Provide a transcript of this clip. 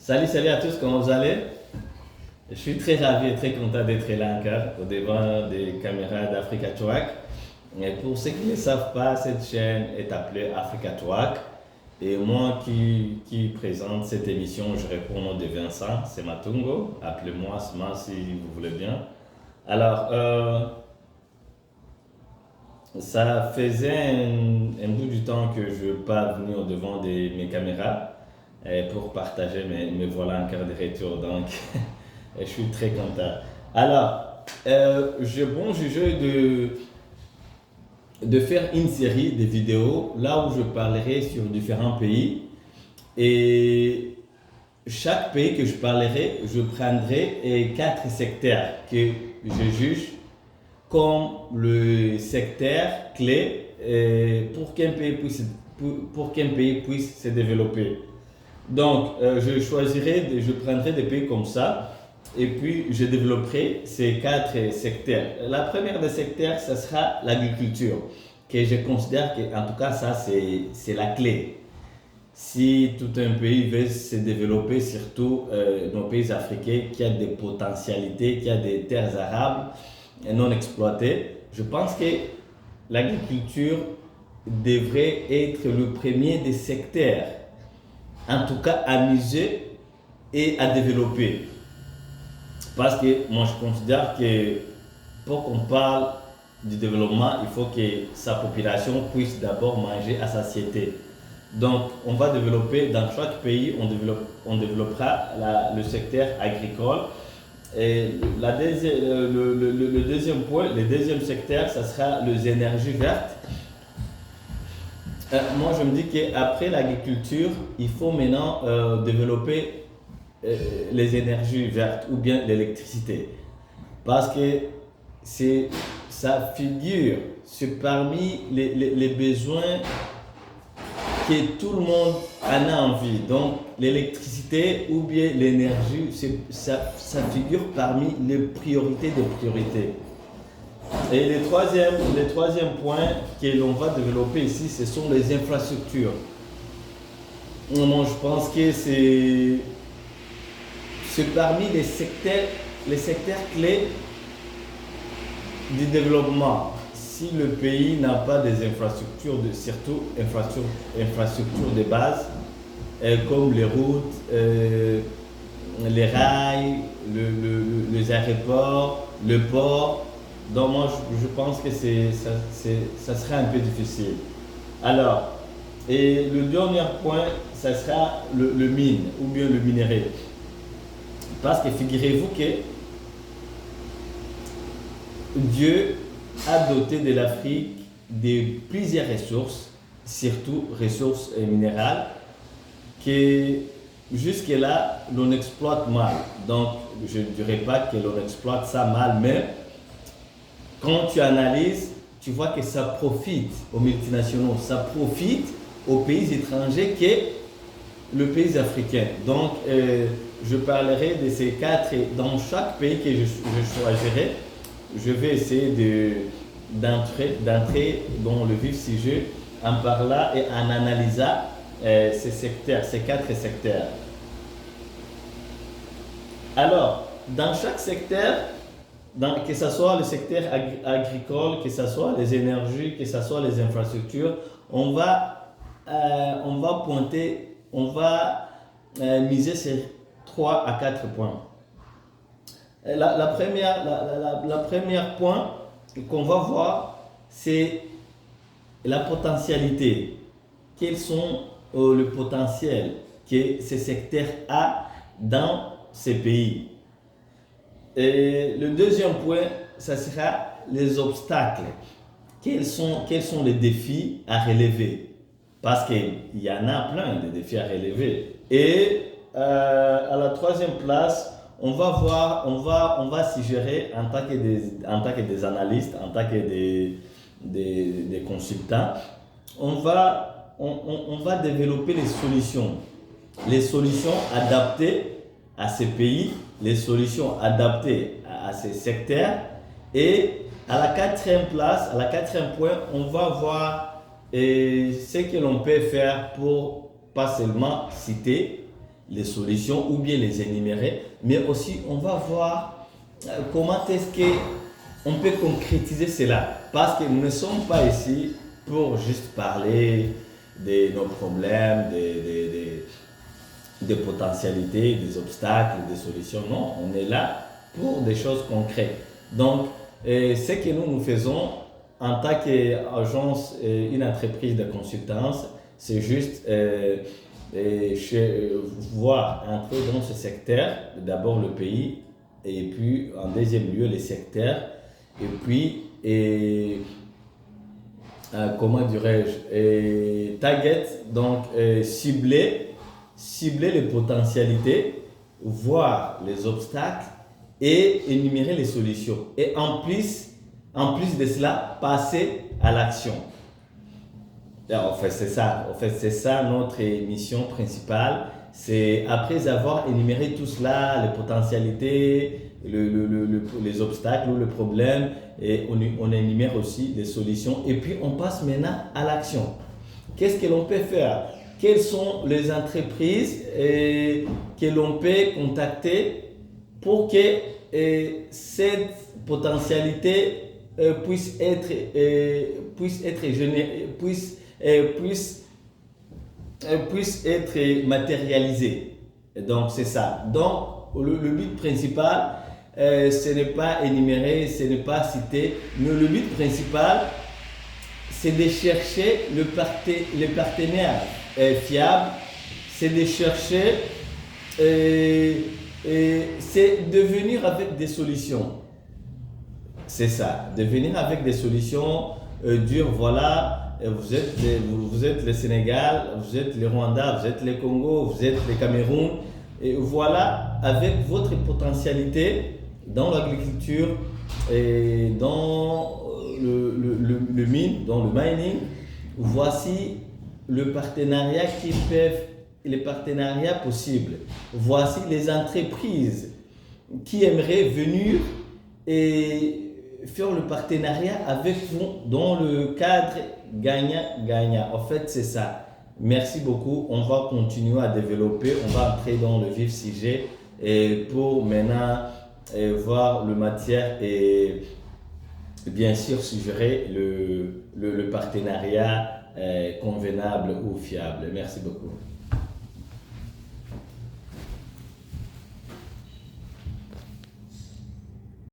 Salut à tous, comment vous allez? Je suis très ravi et très content d'être là encore au devant des caméras d'Africa Track. Et pour ceux qui ne savent pas, cette chaîne est appelée Africa Track. Et moi qui présente cette émission, je réponds au nom de Vincent, c'est Matungo. Appelez-moi Sma si vous voulez bien. Alors, ça faisait un bout du temps que je n'ai pas venu au devant de mes caméras pour partager, mais me voilà encore de retour, donc je suis très content. Alors, j'ai bon jugé de faire une série de vidéos là où je parlerai sur différents pays et chaque pays que je parlerai, je prendrai 4 secteurs que je juge comme le secteur clé pour qu'un pays puisse se développer. Donc, je prendrai des pays comme ça et puis je développerai ces 4 secteurs. La première des secteurs, ce sera l'agriculture, que je considère que, en tout cas, ça, c'est la clé. Si tout un pays veut se développer, surtout nos pays africains, qui a des potentialités, qui a des terres arables non exploitées, je pense que l'agriculture devrait être le premier des secteurs, en tout cas à miser et à développer. Parce que moi je considère que pour qu'on parle du développement, il faut que sa population puisse d'abord manger à satiété. Donc on va développer dans chaque pays, on développera le secteur agricole. Et le deuxième point, le deuxième secteur, ça sera les énergies vertes. Moi, je me dis qu'après l'agriculture, il faut maintenant développer les énergies vertes ou bien l'électricité. Parce que ça figure parmi les besoins que tout le monde en a envie. Donc, l'électricité ou bien l'énergie, ça figure parmi les priorités des priorités. Et le troisième point que l'on va développer ici, ce sont les infrastructures. Moi, je pense que c'est parmi les secteurs clés du développement. Si le pays n'a pas des infrastructures, surtout infrastructures de base, comme les routes, les rails, les aéroports, le port, donc moi je pense que ça sera un peu difficile. Alors, et le dernier point, ça sera le mine ou bien le minerai. Parce que figurez-vous que Dieu a doté de l'Afrique de plusieurs ressources, surtout ressources minérales, que jusque-là, l'on exploite mal. Donc, je ne dirais pas que l'on exploite ça mal, mais quand tu analyses, tu vois que ça profite aux multinationaux, ça profite aux pays étrangers que le pays africain. Donc, je parlerai de ces 4 dans chaque pays que je choisirai. Je vais essayer d'entrer dans le vif sujet en parlant et en analysant ces 4 secteurs. Alors, dans chaque secteur, que ce soit le secteur agricole, que ce soit les énergies, que ce soit les infrastructures, on va miser sur 3 à 4 points. La première point qu'on va voir, c'est la potentialité. Quels sont le potentiel que ces secteurs a dans ces pays. Et le deuxième point, ça sera les obstacles. Quels sont les défis à relever? Parce qu'il y en a plein de défis à relever. Et à la troisième place, on va suggérer en tant que des analystes, en tant que des consultants, on va développer les solutions adaptées à ces pays, les solutions adaptées à ces secteurs. Et à la quatrième point, on va voir ce que l'on peut faire pour pas seulement citer, les solutions ou bien les énumérer, mais aussi on va voir comment est-ce qu'on peut concrétiser cela. Parce que nous ne sommes pas ici pour juste parler de nos problèmes, des potentialités, des obstacles, des solutions. Non, on est là pour des choses concrètes. Donc, ce que nous faisons en tant qu'agence, une entreprise de consultance, c'est juste voir entrer dans ce secteur, d'abord le pays, et puis en deuxième lieu les secteurs, et puis, comment dirais-je, target, donc cibler les potentialités, voir les obstacles et énumérer les solutions. Et en plus de cela, passer à l'action. En fait, c'est ça. En fait, c'est ça notre mission principale. C'est après avoir énuméré tout cela, les potentialités, les obstacles ou le problème, et on énumère aussi les solutions. Et puis, on passe maintenant à l'action. Qu'est-ce que l'on peut faire? Quelles sont les entreprises que l'on peut contacter pour que cette potentialité puisse être matérialisée. Donc c'est ça. Donc le but principal, ce n'est pas énumérer, ce n'est pas citer, mais le but principal, c'est de chercher les partenaires fiables, c'est de chercher, c'est de venir avec des solutions. C'est ça, de venir avec des solutions, dire voilà, vous êtes le Sénégal, vous êtes le Rwanda, vous êtes le Congo, vous êtes le Cameroun, et voilà, avec votre potentialité dans l'agriculture et dans le mine, dans le mining, voici les partenariats possibles. Voici les entreprises qui aimeraient venir et faire le partenariat avec vous dans le cadre gagnant-gagnant. En fait, c'est ça. Merci beaucoup. On va continuer à développer. On va entrer dans le vif sujet et pour maintenant voir le matière et bien sûr suggérer le partenariat convenable ou fiable. Merci beaucoup.